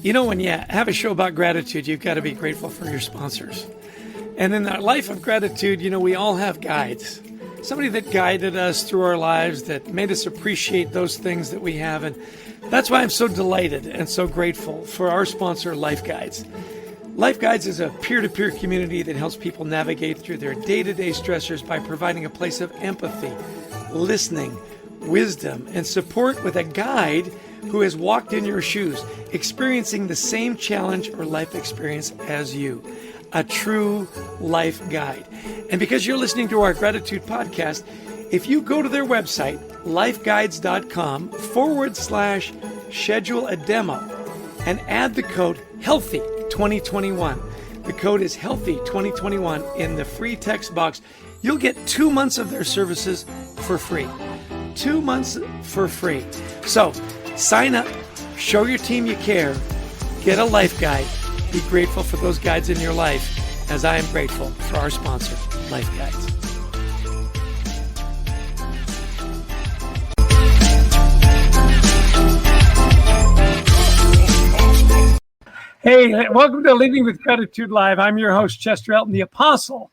When you have a show about gratitude, you've got to be grateful for your sponsors. And in that life of gratitude, we all have guides. Somebody that guided us through our lives, that made us appreciate those things that we have. And that's why I'm so delighted and so grateful for our sponsor, Life Guides. Life Guides is a peer-to-peer community that helps people navigate through their day-to-day stressors by providing a place of empathy, listening, wisdom, and support with a guide who has walked in your shoes, experiencing the same challenge or life experience as you. A true life guide. And because you're listening to our gratitude podcast, if you go to their website, lifeguides.com/schedule a demo and add the code HEALTHY2021. The code is HEALTHY2021 in the free text box. You'll get 2 months of their services for free. 2 months for free. So sign up, show your team you care, get a life guide, be grateful for those guides in your life, as I am grateful for our sponsor, Life Guides. Hey, welcome to Leading with Gratitude Live. I'm your host, Chester Elton, the apostle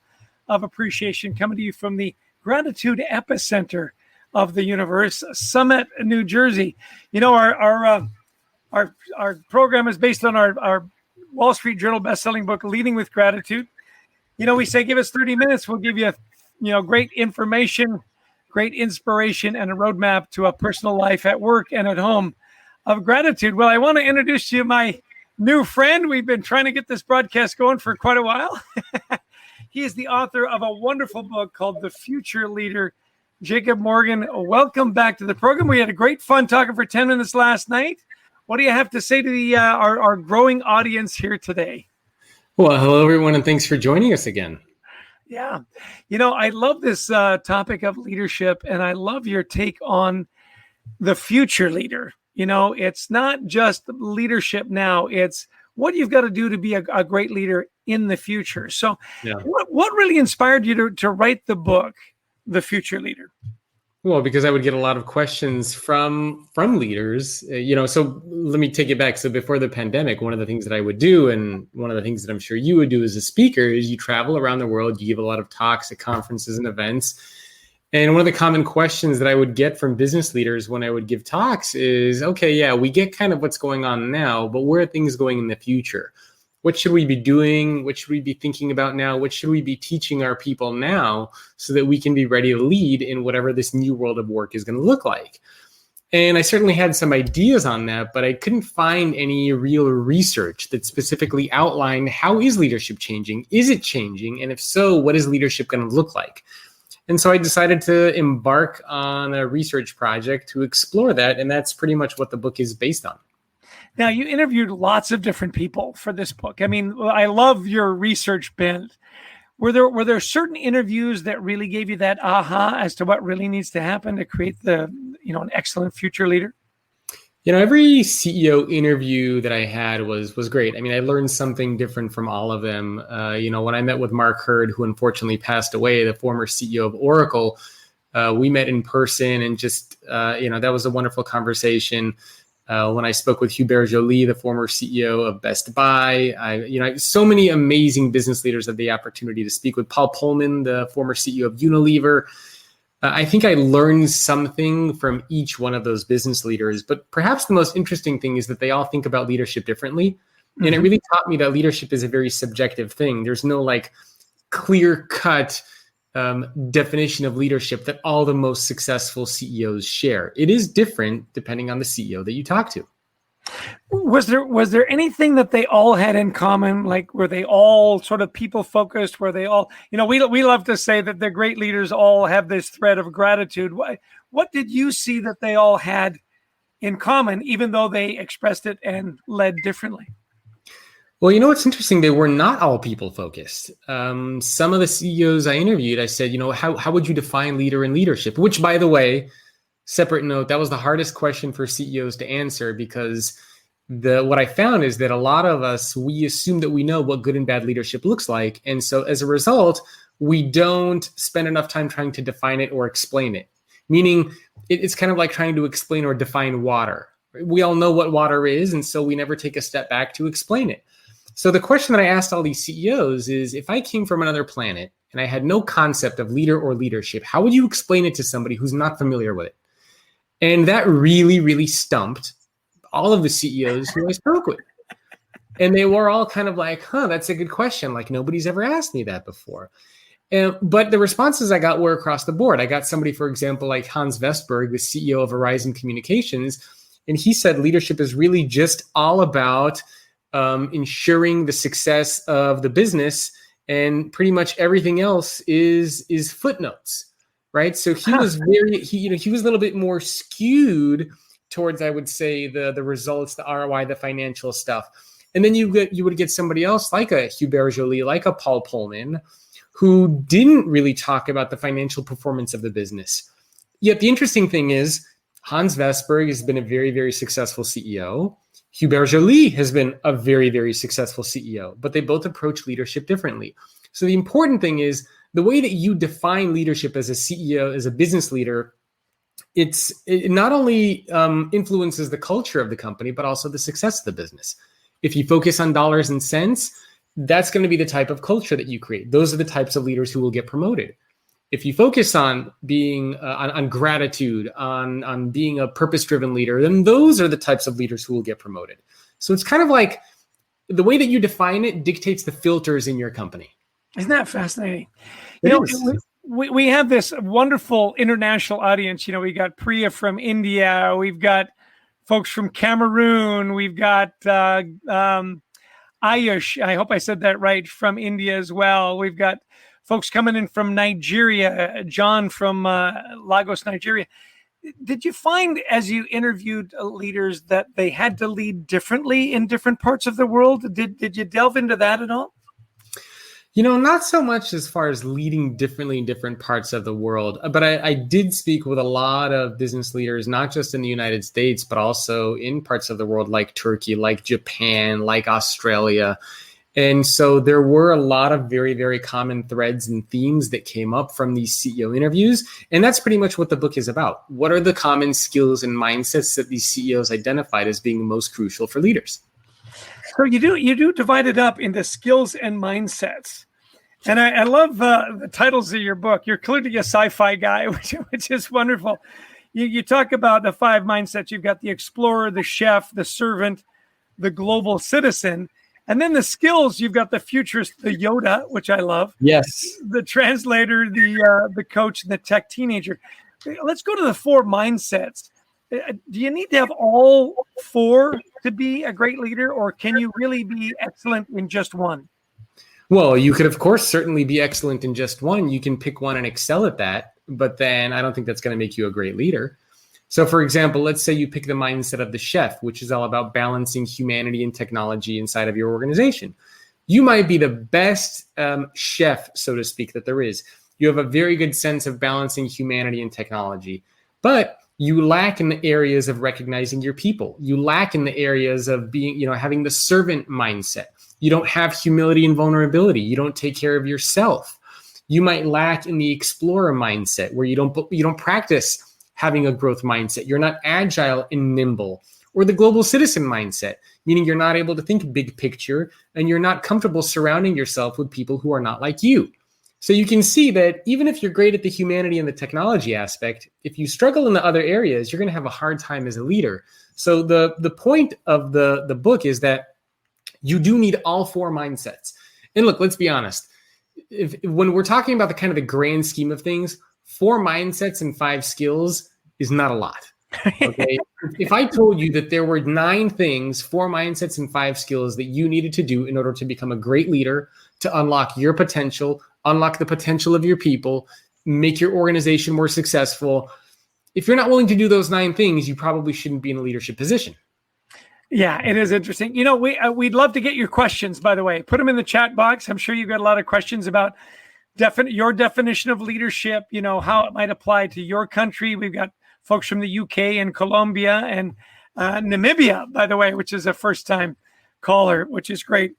of appreciation, coming to you from the gratitude epicenter of the universe, Summit, New Jersey. Our program is based on our Wall Street Journal bestselling book, Leading with Gratitude. We say, give us 30 minutes. We'll give you, great information, great inspiration, and a roadmap to a personal life at work and at home of gratitude. Well, I want to introduce to you my new friend. We've been trying to get this broadcast going for quite a while. He is the author of a wonderful book called The Future Leader. Jacob Morgan, welcome back to the program. We had a great fun talking for 10 minutes last night. What do you have to say to the our growing audience here today? Well, hello, everyone, and thanks for joining us again. Yeah. I love this topic of leadership, and I love your take on the future leader. It's not just leadership now. It's what you've got to do to be a great leader in the future. So what really inspired you to write the book, The Future Leader? Well, because I would get a lot of questions from leaders, so let me take it back. So before the pandemic, one of the things that I would do, and one of the things that I'm sure you would do as a speaker, is you travel around the world, you give a lot of talks at conferences and events. And one of the common questions that I would get from business leaders when I would give talks is, okay, yeah, we get kind of what's going on now, but where are things going in the future? What should we be doing? What should we be thinking about now? What should we be teaching our people now so that we can be ready to lead in whatever this new world of work is going to look like? And I certainly had some ideas on that, but I couldn't find any real research that specifically outlined how is leadership changing? Is it changing? And if so, what is leadership going to look like? And so I decided to embark on a research project to explore that. And that's pretty much what the book is based on. Now, you interviewed lots of different people for this book. I mean, I love your research bent. Were there certain interviews that really gave you that aha as to what really needs to happen to create an excellent future leader? Every CEO interview that I had was great. I mean, I learned something different from all of them. When I met with Mark Hurd, who unfortunately passed away, the former CEO of Oracle, we met in person, and just, that was a wonderful conversation. When I spoke with Hubert Joly, the former CEO of Best Buy, so many amazing business leaders had the opportunity to speak with Paul Pullman, the former CEO of Unilever. I think I learned something from each one of those business leaders, but perhaps the most interesting thing is that they all think about leadership differently. Mm-hmm. And it really taught me that leadership is a very subjective thing. There's no clear-cut definition of leadership that all the most successful CEOs share. It is different depending on the CEO that you talk to. Was there anything that they all had in common? Like, were they all sort of people focused? Were they all, we love to say that the great leaders all have this thread of gratitude. What did you see that they all had in common, even though they expressed it and led differently? Well, what's interesting, they were not all people focused. Some of the CEOs I interviewed, I said, how would you define leader and leadership? Which, by the way, separate note, that was the hardest question for CEOs to answer, because what I found is that a lot of us, we assume that we know what good and bad leadership looks like. And so as a result, we don't spend enough time trying to define it or explain it. Meaning it's kind of like trying to explain or define water. We all know what water is, and so we never take a step back to explain it. So the question that I asked all these CEOs is, if I came from another planet and I had no concept of leader or leadership, how would you explain it to somebody who's not familiar with it? And that really, really stumped all of the CEOs who I spoke with. And they were all kind of like, that's a good question. Like, nobody's ever asked me that before. But the responses I got were across the board. I got somebody, for example, like Hans Vestberg, the CEO of Horizon Communications, and he said leadership is really just all about ensuring the success of the business, and pretty much everything else is footnotes, right? So he was he was a little bit more skewed towards, I would say, the results, the ROI, the financial stuff. And then you would get somebody else like a Hubert Joly, like a Paul Pullman, who didn't really talk about the financial performance of the business. Yet the interesting thing is, Hans Vestberg has been a very, very successful CEO. Hubert Joly has been a very, very successful CEO, but they both approach leadership differently. So the important thing is the way that you define leadership as a CEO, as a business leader, it not only influences the culture of the company, but also the success of the business. If you focus on dollars and cents, that's going to be the type of culture that you create. Those are the types of leaders who will get promoted. If you focus on being on gratitude, on being a purpose-driven leader, then those are the types of leaders who will get promoted. So it's kind of like the way that you define it dictates the filters in your company. Isn't that fascinating? We have this wonderful international audience. We got Priya from India. We've got folks from Cameroon. We've got Ayush, I hope I said that right, from India as well. We've got folks coming in from Nigeria, John from Lagos, Nigeria. Did you find, as you interviewed leaders, that they had to lead differently in different parts of the world? Did you delve into that at all? Not so much as far as leading differently in different parts of the world, but I did speak with a lot of business leaders, not just in the United States, but also in parts of the world like Turkey, like Japan, like Australia. And so there were a lot of very, very common threads and themes that came up from these CEO interviews. And that's pretty much what the book is about. What are the common skills and mindsets that these CEOs identified as being most crucial for leaders? So you do divide it up into skills and mindsets. And I love the titles of your book. You're clearly a sci-fi guy, which is wonderful. You talk about the 5 mindsets. You've got the explorer, the chef, the servant, the global citizen. And then the skills, you've got the futurist, the Yoda, which I love. Yes. The translator, the coach, and the tech teenager. Let's go to the 4 mindsets. Do you need to have all 4 to be a great leader, or can you really be excellent in just one? Well, you could, of course, certainly be excellent in just one. You can pick one and excel at that, but then I don't think that's going to make you a great leader. So, for example, let's say you pick the mindset of the chef, which is all about balancing humanity and technology inside of your organization. You might be the best chef, so to speak, that there is. You have a very good sense of balancing humanity and technology, but you lack in the areas of recognizing your people. You lack in the areas of being, having the servant mindset. You don't have humility and vulnerability. You don't take care of yourself. You might lack in the explorer mindset, where you don't practice having a growth mindset. You're not agile and nimble. Or the global citizen mindset, meaning you're not able to think big picture and you're not comfortable surrounding yourself with people who are not like you. So you can see that even if you're great at the humanity and the technology aspect, if you struggle in the other areas, you're going to have a hard time as a leader. So the point of the book is that you do need all 4 mindsets. And look, let's be honest. When we're talking about the grand scheme of things, 4 mindsets and 5 skills is not a lot. Okay. If I told you that there were 9 things, 4 mindsets and 5 skills that you needed to do in order to become a great leader, to unlock your potential, unlock the potential of your people, make your organization more successful. If you're not willing to do those 9 things, you probably shouldn't be in a leadership position. Yeah, it is interesting. We'd love to get your questions, by the way. Put them in the chat box. I'm sure you've got a lot of questions about your definition of leadership, how it might apply to your country. We've got folks from the UK and Colombia and Namibia, by the way, which is a first-time caller, which is great.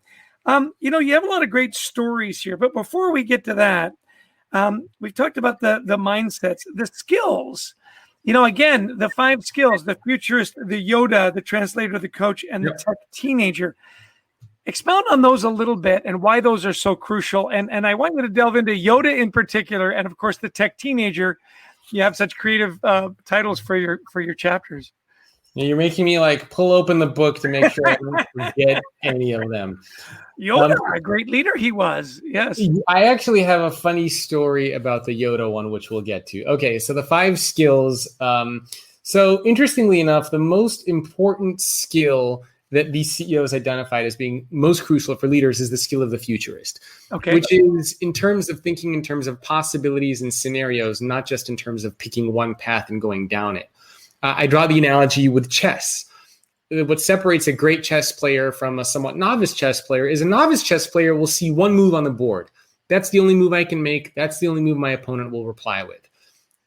You have a lot of great stories here. But before we get to that, we've talked about the mindsets, the skills. Again, the 5 skills, the futurist, the Yoda, the translator, the coach, and the tech teenager. Expound on those a little bit and why those are so crucial. And I want you to delve into Yoda in particular, and of course the tech teenager. You have such creative titles for your chapters. You're making me pull open the book to make sure I don't forget any of them. Yoda, a great leader he was. Yes. I actually have a funny story about the Yoda one, which we'll get to. Okay, so the 5 skills. So interestingly enough, the most important skill that these CEOs identified as being most crucial for leaders is the skill of the futurist, which is in terms of thinking in terms of possibilities and scenarios, not just in terms of picking one path and going down it. I draw the analogy with chess. What separates a great chess player from a somewhat novice chess player is a novice chess player will see one move on the board. That's the only move I can make. That's the only move my opponent will reply with.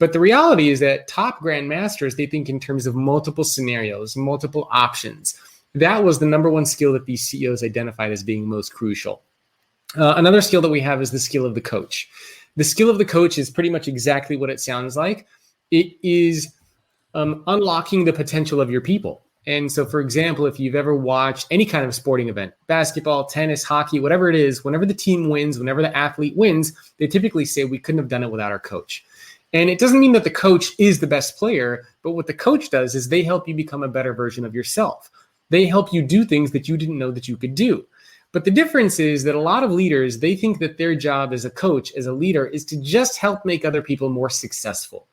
But the reality is that top grandmasters, they think in terms of multiple scenarios, multiple options. That was the number one skill that these CEOs identified as being most crucial. Another skill that we have is the skill of the coach. The skill of the coach is pretty much exactly what it sounds like. It is unlocking the potential of your people. And so, for example, if you've ever watched any kind of sporting event, basketball, tennis, hockey, whatever it is, whenever the team wins, whenever the athlete wins, they typically say we couldn't have done it without our coach. And it doesn't mean that the coach is the best player, but what the coach does is they help you become a better version of yourself. They help you do things that you didn't know that you could do. But the difference is that a lot of leaders, they think that their job as a coach, as a leader, is to just help make other people more successful.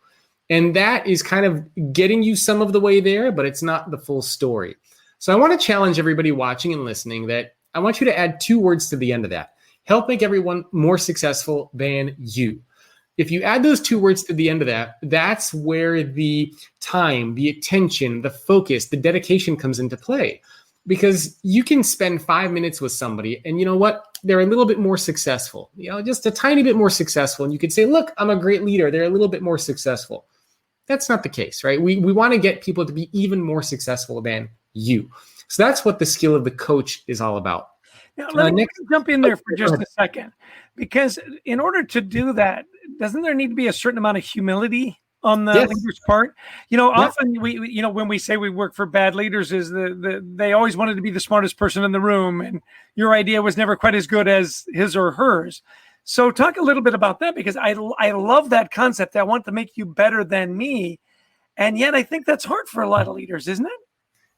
And that is kind of getting you some of the way there, but it's not the full story. So I want to challenge everybody watching and listening that I want you to add 2 words to the end of that. Help make everyone more successful than you. If you add those 2 words to the end of that, that's where the time, the attention, the focus, the dedication comes into play. Because you can spend 5 minutes with somebody and you know what? They're a little bit more successful, just a tiny bit more successful. And you could say, look, I'm a great leader. They're a little bit more successful. That's not the case, right? We want to get people to be even more successful than you. So that's what the skill of the coach is all about. Now, let me jump in there for just a second, because in order to do that, doesn't there need to be a certain amount of humility on the leader's part? Often we when we say we work for bad leaders, is they always wanted to be the smartest person in the room, and your idea was never quite as good as his or hers. So talk a little bit about that, because I love that concept. I want to make you better than me, and yet I think that's hard for a lot of leaders, isn't it?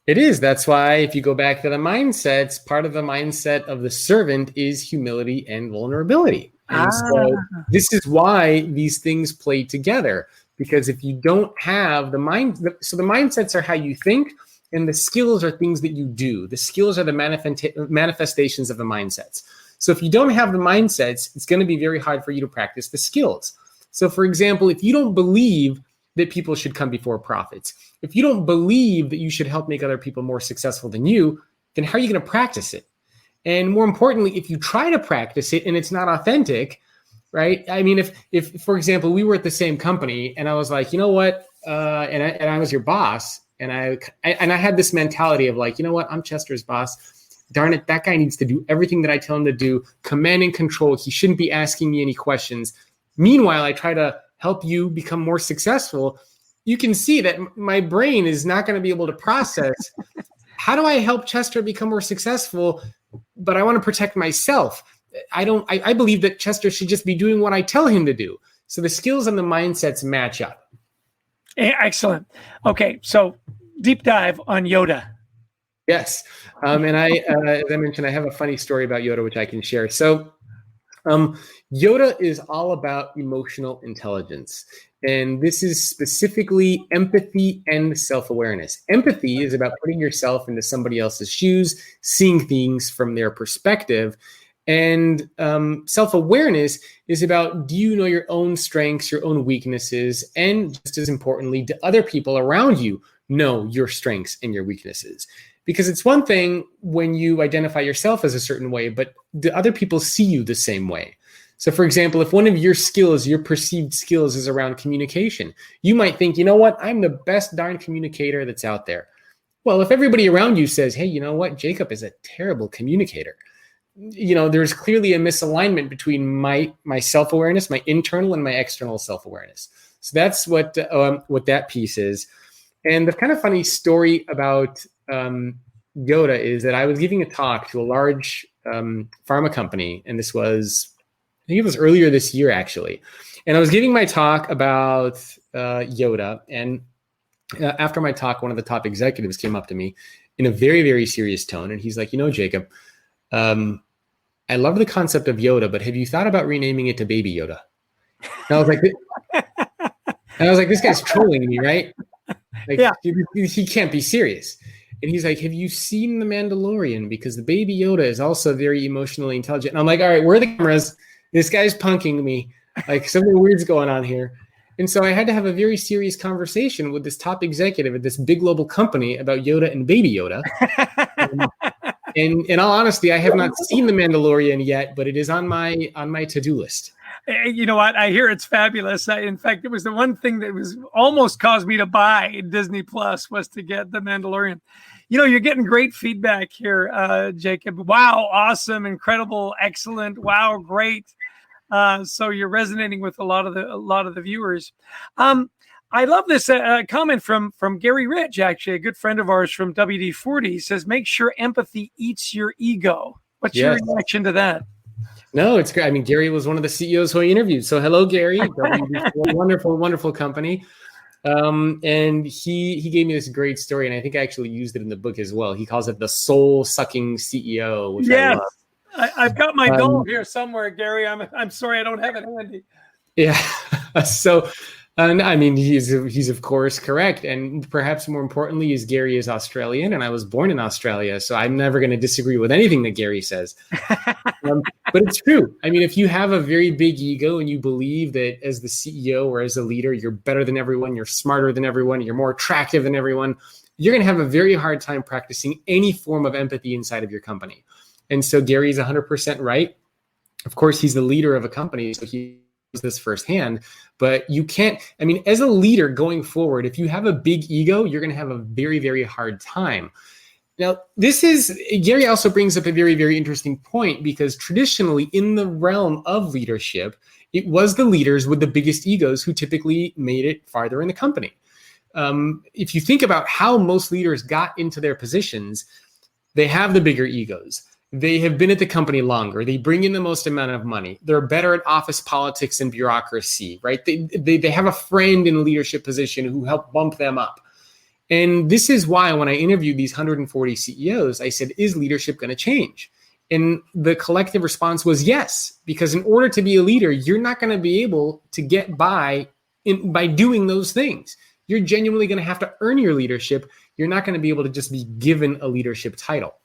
It is. That's why if you go back to the mindsets, part of the mindset of the servant is humility and vulnerability. And so this is why these things play together, because if you don't have the mindsets are how you think, and the skills are things that you do. The skills are the manifestations of the mindsets. So if you don't have the mindsets, it's going to be very hard for you to practice the skills. So for example, if you don't believe that people should come before profits, if you don't believe that you should help make other people more successful than you, then how are you going to practice it? And more importantly, if you try to practice it and it's not authentic, right? I mean, if for example, we were at the same company and I was like, you know what? And I was your boss, and I had this mentality of like, you know what? I'm Chester's boss. Darn it, that guy needs to do everything that I tell him to do, command and control. He shouldn't be asking me any questions. Meanwhile, I try to help you become more successful. You can see that my brain is not going to be able to process, how do I help Chester become more successful, but I want to protect myself. I believe that Chester should just be doing what I tell him to do. So the skills and the mindsets match up. Excellent. Okay, so deep dive on Yoda. Yes. And as I mentioned, I have a funny story about Yoda, which I can share. So Yoda is all about emotional intelligence. And this is specifically empathy and self-awareness. Empathy is about putting yourself into somebody else's shoes, seeing things from their perspective. And self-awareness is about, do you know your own strengths, your own weaknesses, and just as importantly, do other people around you know your strengths and your weaknesses? Because it's one thing when you identify yourself as a certain way, but do other people see you the same way? So for example, if one of your skills, your perceived skills is around communication, you might think, you know what, I'm the best darn communicator that's out there. Well, if everybody around you says, hey, you know what, Jacob is a terrible communicator, you know, there's clearly a misalignment between my self-awareness, my internal and my external self-awareness. So that's what that piece is. And the kind of funny story about Yoda is that I was giving a talk to a large pharma company, and this was, I think it was earlier this year, actually. And I was giving my talk about Yoda, and after my talk, one of the top executives came up to me in a very, very serious tone, and he's like, Jacob, I love the concept of Yoda, but have you thought about renaming it to Baby Yoda? And I was like, this guy's trolling me, right? Like, yeah. He can't be serious. And he's like, have you seen The Mandalorian? Because the Baby Yoda is also very emotionally intelligent. And I'm like, all right, where are the cameras? This guy's punking me. Like, something weird's going on here. And so I had to have a very serious conversation with this top executive at this big global company about Yoda and Baby Yoda. And in all honesty, I have not seen The Mandalorian yet, but it is on my to-do list. You know what? I hear it's fabulous. In fact, it was the one thing that was almost caused me to buy Disney Plus was to get The Mandalorian. You're getting great feedback here, Jacob. Wow, awesome, incredible, excellent. Wow, great. So you're resonating with a lot of the viewers. I love this comment from Gary Rich, actually, a good friend of ours from WD-40. He says, make sure empathy eats your ego. What's your reaction to that? No, it's great. I mean, Gary was one of the CEOs who I interviewed. So hello, Gary. Wonderful, wonderful company. And he gave me this great story, and I think I actually used it in the book as well. He calls it the soul-sucking CEO, which I love. I've got my goal here somewhere, Gary. I'm sorry I don't have it handy. Yeah. So, I mean, he's of course correct, and perhaps more importantly, Gary is Australian, and I was born in Australia, so I'm never going to disagree with anything that Gary says. But it's true. I mean, if you have a very big ego and you believe that as the CEO or as a leader, you're better than everyone, you're smarter than everyone, you're more attractive than everyone, you're going to have a very hard time practicing any form of empathy inside of your company. And so Gary's 100% right. Of course, he's the leader of a company, so he knows this firsthand. But you can't, I mean, as a leader going forward, if you have a big ego, you're going to have a very, very hard time. Now, Gary also brings up a very, very interesting point, because traditionally in the realm of leadership, it was the leaders with the biggest egos who typically made it farther in the company. If you think about how most leaders got into their positions, they have the bigger egos. They have been at the company longer. They bring in the most amount of money. They're better at office politics and bureaucracy, right? They have a friend in a leadership position who helped bump them up. And this is why when I interviewed these 140 CEOs, I said, is leadership going to change? And the collective response was yes, because in order to be a leader, you're not going to be able to get by doing those things. You're genuinely going to have to earn your leadership. You're not going to be able to just be given a leadership title.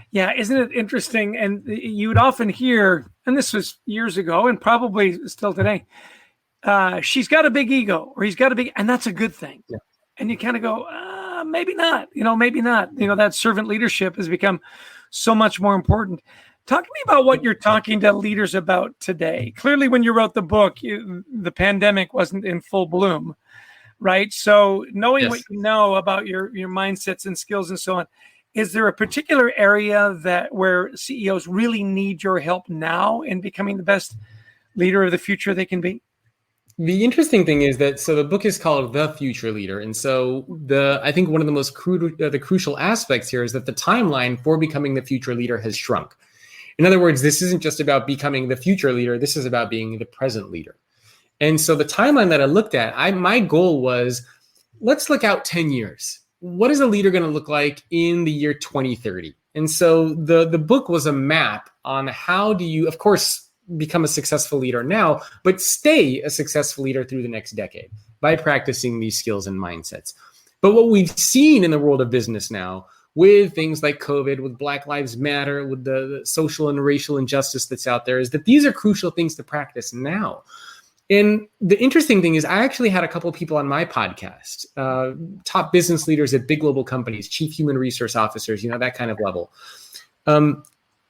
Yeah, isn't it interesting? And you would often hear, and this was years ago and probably still today, she's got a big ego, or he's got a big, and that's a good thing. Yeah. And you kind of go, maybe not, maybe not. That servant leadership has become so much more important. Talk to me about what you're talking to leaders about today. Clearly, when you wrote the book, the pandemic wasn't in full bloom, right? So knowing what you know about your mindsets and skills and so on, is there a particular area where CEOs really need your help now in becoming the best leader of the future they can be? The interesting thing is that, so the book is called The Future Leader. And so I think one of the most crucial aspects here is that the timeline for becoming the future leader has shrunk. In other words, this isn't just about becoming the future leader. This is about being the present leader. And so the timeline that I looked at, my goal was, let's look out 10 years. What is a leader going to look like in the year 2030? And so the book was a map on how do you, of course, become a successful leader now, but stay a successful leader through the next decade by practicing these skills and mindsets. But what we've seen in the world of business now, with things like COVID, with Black Lives Matter, with the social and racial injustice that's out there, is that these are crucial things to practice now. And the interesting thing is, I actually had a couple of people on my podcast, top business leaders at big global companies, chief human resource officers, that kind of level.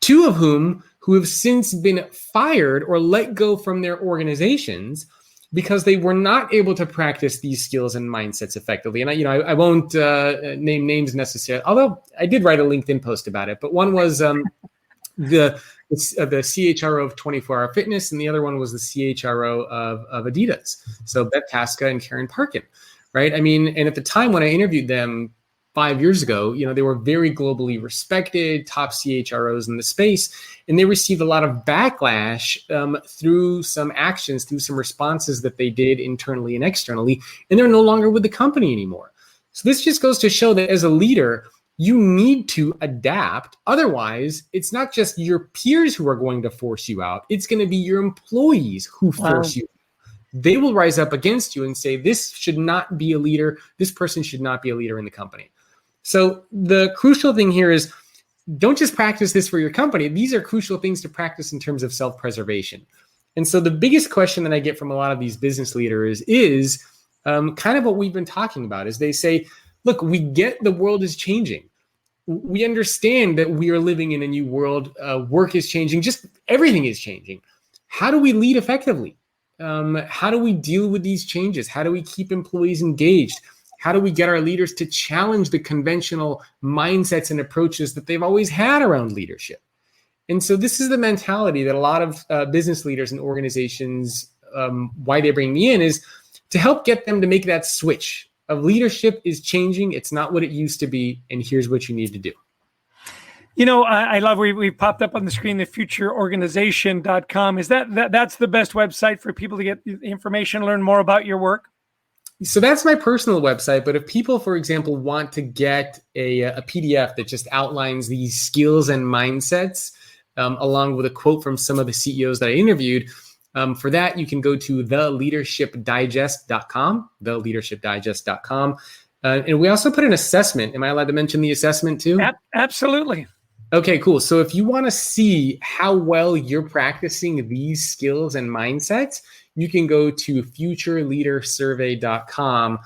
Two of whom who have since been fired or let go from their organizations because they were not able to practice these skills and mindsets effectively. And I won't name names necessarily, although I did write a LinkedIn post about it. But one was the CHRO of 24 Hour Fitness, and the other one was the CHRO of Adidas. So Beth Tasca and Karen Parkin, right? I mean, and at the time when I interviewed them 5 years ago, they were very globally respected, top CHROs in the space, and they received a lot of backlash through some actions, through some responses that they did internally and externally, and they're no longer with the company anymore. So this just goes to show that as a leader, you need to adapt. Otherwise, it's not just your peers who are going to force you out. It's going to be your employees who force you. They will rise up against you and say, this should not be a leader. This person should not be a leader in the company. So the crucial thing here is don't just practice this for your company. These are crucial things to practice in terms of self-preservation. And so the biggest question that I get from a lot of these business leaders is kind of what we've been talking about, is they say, look, we get the world is changing. We understand that we are living in a new world. Work is changing. Just everything is changing. How do we lead effectively? How do we deal with these changes? How do we keep employees engaged? How do we get our leaders to challenge the conventional mindsets and approaches that they've always had around leadership? And so this is the mentality that a lot of business leaders and organizations, why they bring me in, is to help get them to make that switch of leadership is changing. It's not what it used to be. And here's what you need to do. I love we popped up on the screen, the futureorganization.com. Is that's the best website for people to get information, learn more about your work? So that's my personal website. But if people, for example, want to get a PDF that just outlines these skills and mindsets, along with a quote from some of the CEOs that I interviewed, for that, you can go to theleadershipdigest.com, theleadershipdigest.com. And we also put an assessment. Am I allowed to mention the assessment too? Absolutely. Okay, cool. So if you want to see how well you're practicing these skills and mindsets, you can go to futureleadersurvey.com.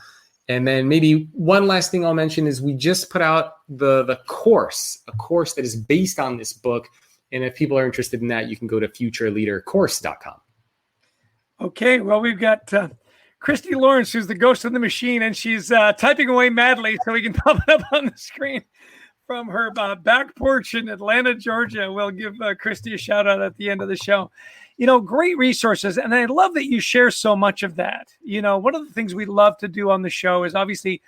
And then maybe one last thing I'll mention is we just put out a course that is based on this book. And if people are interested in that, you can go to futureleadercourse.com. Okay, well, we've got Christy Lawrence, who's the ghost of the machine, and she's typing away madly so we can pop it up on the screen from her back porch in Atlanta, Georgia. We'll give Christy a shout out at the end of the show. Great resources. And I love that you share so much of that. One of the things we love to do on the show is obviously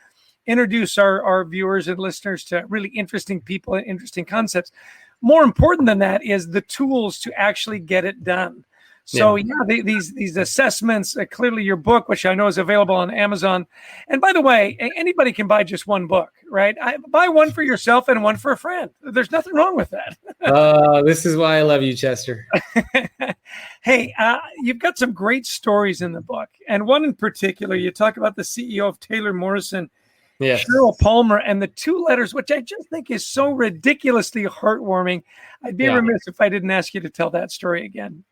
introduce our viewers and listeners to really interesting people and interesting concepts. More important than that is the tools to actually get it done. So these assessments, clearly your book, which I know is available on Amazon. And by the way, anybody can buy just one book, right? Buy one for yourself and one for a friend. There's nothing wrong with that. This is why I love you, Chester. Hey, you've got some great stories in the book. And one in particular, you talk about the CEO of Taylor Morrison, Cheryl Palmer, and the two letters, which I just think is so ridiculously heartwarming. I'd be remiss if I didn't ask you to tell that story again.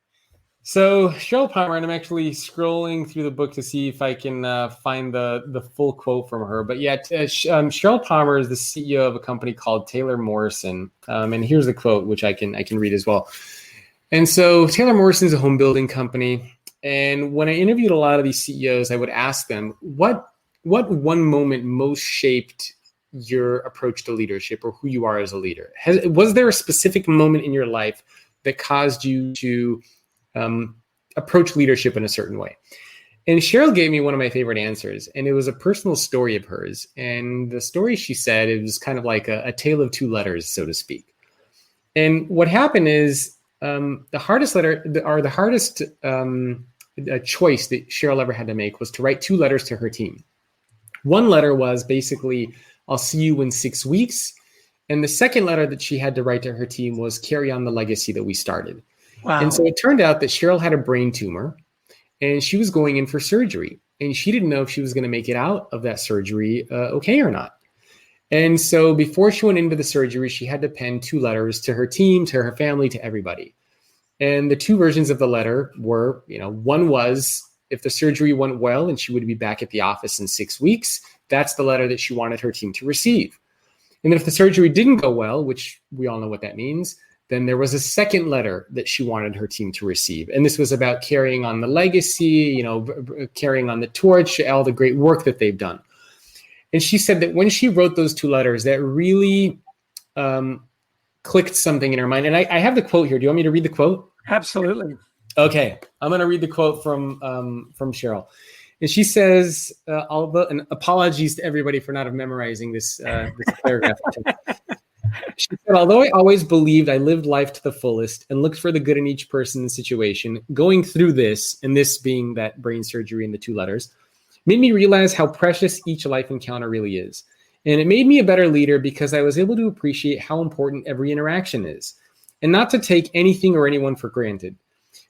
So Cheryl Palmer, and I'm actually scrolling through the book to see if I can find the full quote from her. But Cheryl Palmer is the CEO of a company called Taylor Morrison. And here's the quote, which I can read as well. And so Taylor Morrison is a home building company. And when I interviewed a lot of these CEOs, I would ask them, what one moment most shaped your approach to leadership or who you are as a leader? Was there a specific moment in your life that caused you to approach leadership in a certain way? And Cheryl gave me one of my favorite answers, and it was a personal story of hers. And the story she said, it was kind of like a tale of two letters, so to speak. And what happened is the hardest choice that Cheryl ever had to make was to write two letters to her team. One letter was basically, I'll see you in 6 weeks. And the second letter that she had to write to her team was carry on the legacy that we started. Wow. And so it turned out that Cheryl had a brain tumor and she was going in for surgery, and she didn't know if she was going to make it out of that surgery okay or not. And so before she went into the surgery, she had to pen two letters to her team, to her family, to everybody. And the two versions of the letter were, one was if the surgery went well and she would be back at the office in 6 weeks, that's the letter that she wanted her team to receive. And then if the surgery didn't go well, which we all know what that means, then there was a second letter that she wanted her team to receive. And this was about carrying on the legacy, carrying on the torch, all the great work that they've done. And she said that when she wrote those two letters, that really clicked something in her mind. And I have the quote here. Do you want me to read the quote? Absolutely. Okay, I'm going to read the quote from Cheryl. And she says, and apologies to everybody for not memorizing this paragraph. She said, although I always believed I lived life to the fullest and looked for the good in each person and situation, going through this, and this being that brain surgery in the 2 letters, made me realize how precious each life encounter really is. And it made me a better leader because I was able to appreciate how important every interaction is and not to take anything or anyone for granted.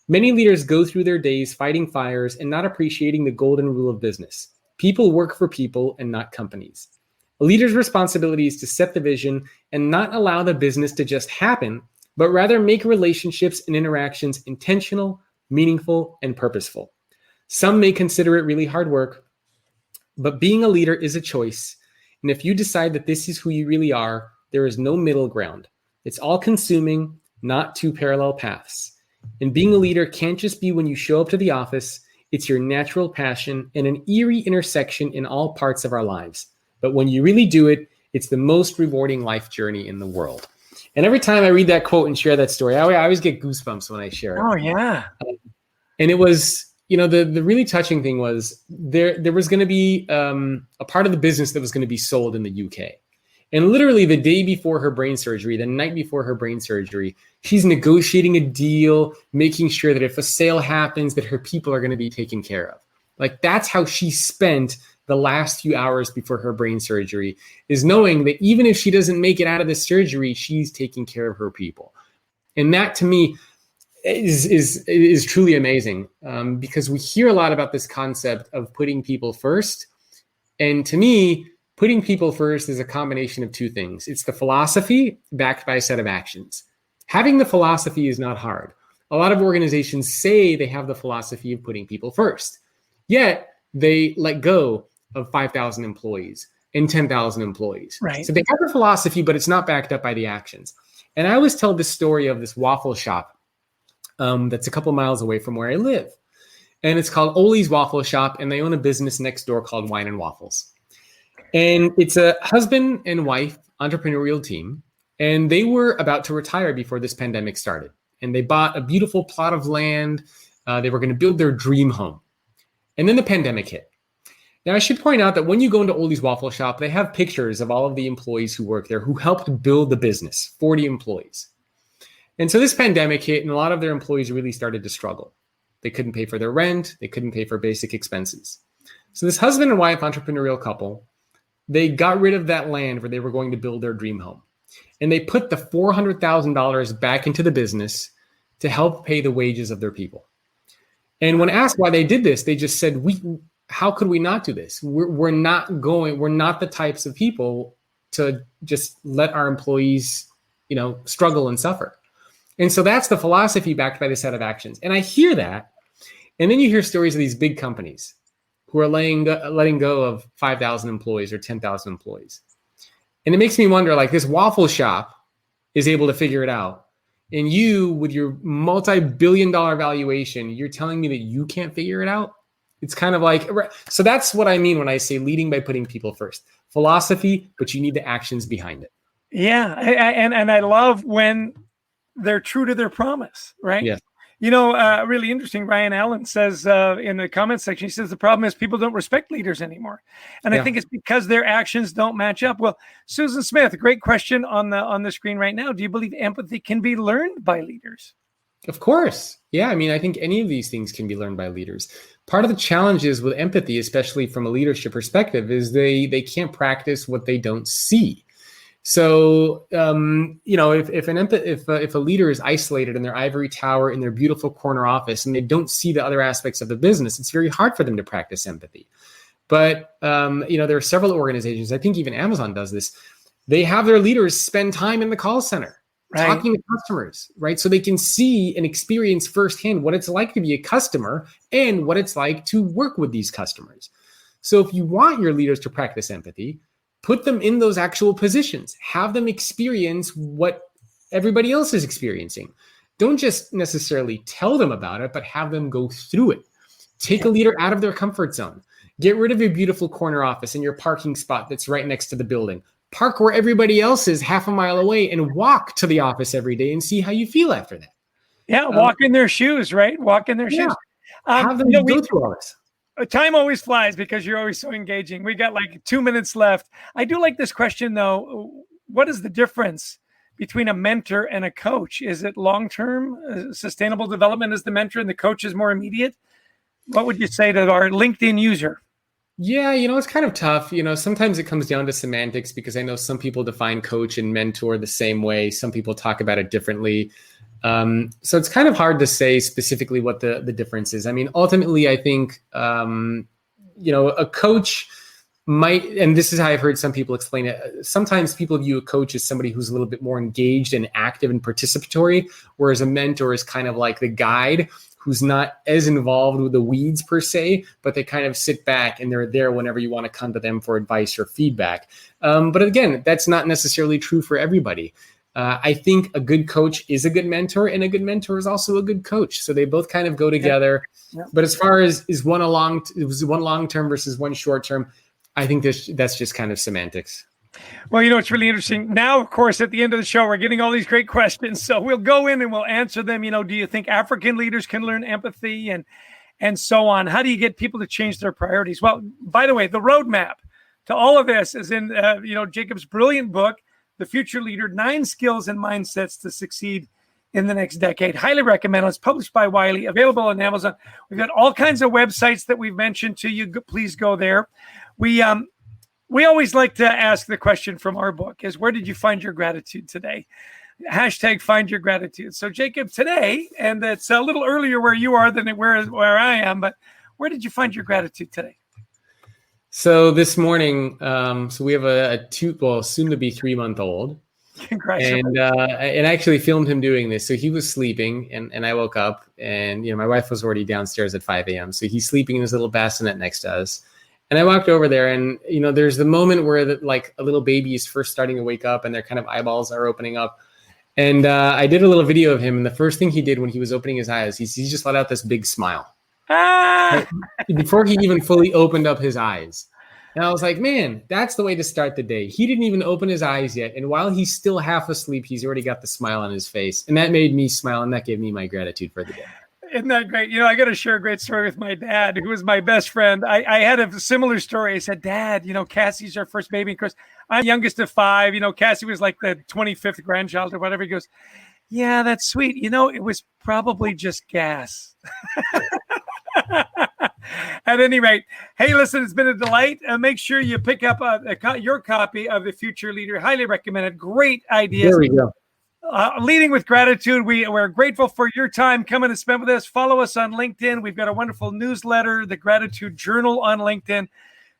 Many leaders go through their days fighting fires and not appreciating the golden rule of business. People work for people and not companies. A leader's responsibility is to set the vision and not allow the business to just happen, but rather make relationships and interactions intentional, meaningful, and purposeful. Some may consider it really hard work, but being a leader is a choice. And if you decide that this is who you really are, there is no middle ground. It's all consuming, not 2 parallel paths. And being a leader can't just be when you show up to the office. It's your natural passion and an eerie intersection in all parts of our lives. But when you really do it, it's the most rewarding life journey in the world. And every time I read that quote and share that story, I always get goosebumps when I share it. Oh, yeah. And it was, the really touching thing was there was going to be a part of the business that was going to be sold in the UK. And literally the day before her brain surgery, the night before her brain surgery, she's negotiating a deal, making sure that if a sale happens, that her people are going to be taken care of. Like, that's how she spent the last few hours before her brain surgery, is knowing that even if she doesn't make it out of the surgery, she's taking care of her people. And that, to me, is truly amazing, because we hear a lot about this concept of putting people first. And to me, putting people first is a combination of 2 things. It's the philosophy backed by a set of actions. Having the philosophy is not hard. A lot of organizations say they have the philosophy of putting people first, yet they let go of 5,000 employees and 10,000 employees. Right. So they have the philosophy, but it's not backed up by the actions. And I always tell this story of this waffle shop that's a couple miles away from where I live. And it's called Oli's Waffle Shop, and they own a business next door called Wine and Waffles. And it's a husband and wife entrepreneurial team. And they were about to retire before this pandemic started. And they bought a beautiful plot of land. They were going to build their dream home. And then the pandemic hit. Now, I should point out that when you go into Oli's Waffle Shop, they have pictures of all of the employees who work there who helped build the business, 40 employees. And so this pandemic hit, and a lot of their employees really started to struggle. They couldn't pay for their rent. They couldn't pay for basic expenses. So this husband and wife entrepreneurial couple, they got rid of that land where they were going to build their dream home. And they put the $400,000 back into the business to help pay the wages of their people. And when asked why they did this, they just said, how could we not do this? We're not the types of people to just let our employees, struggle and suffer. And so that's the philosophy backed by the set of actions. And I hear that. And then you hear stories of these big companies who are letting go of 5,000 employees or 10,000 employees. And it makes me wonder, like, this waffle shop is able to figure it out. And you, with your multi-billion-dollar valuation, you're telling me that you can't figure it out? It's kind of like, so that's what I mean when I say leading by putting people first. Philosophy, but you need the actions behind it. Yeah. And I love when they're true to their promise, right? Yes. Really interesting. Ryan Allen says in the comment section, he says the problem is people don't respect leaders anymore. And I think it's because their actions don't match up. Well, Susan Smith, a great question on the screen right now. Do you believe empathy can be learned by leaders? Of course. Yeah. I mean, I think any of these things can be learned by leaders. Part of the challenges with empathy, especially from a leadership perspective, is they can't practice what they don't see. So, if a leader is isolated in their ivory tower in their beautiful corner office and they don't see the other aspects of the business, it's very hard for them to practice empathy. But, there are several organizations, I think even Amazon does this. They have their leaders spend time in the call center, talking to customers, right? So they can see and experience firsthand what it's like to be a customer and what it's like to work with these customers. So if you want your leaders to practice empathy, put them in those actual positions. Have them experience what everybody else is experiencing. Don't just necessarily tell them about it, but have them go through it. Take a leader out of their comfort zone. Get rid of your beautiful corner office and your parking spot that's right next to the building. park where everybody else is half a mile away and walk to the office every day and see how you feel after that. Yeah, walk in their shoes, right? Walk in their shoes. Have them go through all this. Time always flies because you're always so engaging. We got like 2 minutes left. I do like this question, though. What is the difference between a mentor and a coach? Is it long-term sustainable development as the mentor and the coach is more immediate? What would you say to our LinkedIn user? Yeah, it's kind of tough. Sometimes it comes down to semantics because I know some people define coach and mentor the same way. Some people talk about it differently. So it's kind of hard to say specifically what the difference is. I mean, ultimately, I think, a coach might, and this is how I've heard some people explain it. Sometimes people view a coach as somebody who's a little bit more engaged and active and participatory, whereas a mentor is kind of like the guide who's not as involved with the weeds per se, but they kind of sit back and they're there whenever you want to come to them for advice or feedback. But again, that's not necessarily true for everybody. I think a good coach is a good mentor, and a good mentor is also a good coach. So they both kind of go together. Yeah. But as far as is one long term versus one short term, I think that's just kind of semantics. Well, it's really interesting. Now, of course, at the end of the show, we're getting all these great questions. So we'll go in and we'll answer them. Do you think African leaders can learn empathy and so on? How do you get people to change their priorities? Well, by the way, the roadmap to all of this is in, Jacob's brilliant book, The Future Leader, 9 Skills and Mindsets to Succeed in the Next Decade. Highly recommend it. It's published by Wiley, available on Amazon. We've got all kinds of websites that we've mentioned to you. Please go there. We always like to ask the question from our book is, where did you find your gratitude today? Hashtag find your gratitude. So Jacob, today, and it's a little earlier where you are than where I am, but where did you find your gratitude today? So this morning, so we have a soon to be 3-month-old. Congratulations. And I actually filmed him doing this. So he was sleeping and I woke up and, my wife was already downstairs at 5 a.m. So he's sleeping in his little bassinet next to us. And I walked over there and, there's the moment where like a little baby is first starting to wake up and their kind of eyeballs are opening up. And I did a little video of him. And the first thing he did when he was opening his eyes, he just let out this big smile. Before he even fully opened up his eyes. And I was like, man, that's the way to start the day. He didn't even open his eyes yet. And while he's still half asleep, he's already got the smile on his face. And that made me smile. And that gave me my gratitude for the day. Isn't that great? I got to share a great story with my dad, who was my best friend. I had a similar story. I said, Dad, Cassie's our first baby. Of course, I'm youngest of 5. Cassie was like the 25th grandchild or whatever. He goes, yeah, that's sweet. It was probably just gas. At any rate, hey, listen, it's been a delight. Make sure you pick up your copy of The Future Leader. Highly recommended. Great ideas. There we go. Leading with gratitude. We're grateful for your time coming to spend with us. Follow us on LinkedIn. We've got a wonderful newsletter, the Gratitude Journal on LinkedIn.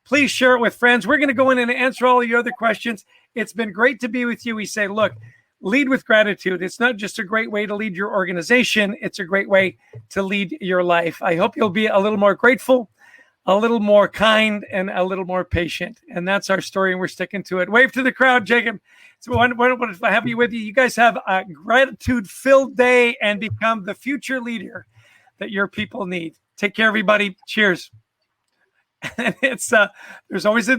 Please share it with friends. We're going to go in and answer all of your other questions. It's been great to be with you. We say, look, lead with gratitude. It's not just a great way to lead your organization. It's a great way to lead your life. I hope you'll be a little more grateful, a little more kind, and a little more patient. And that's our story, and we're sticking to it. Wave to the crowd, Jacob. It's wonderful to have you with you. You guys have a gratitude-filled day and become the future leader that your people need. Take care, everybody. Cheers. And there's always a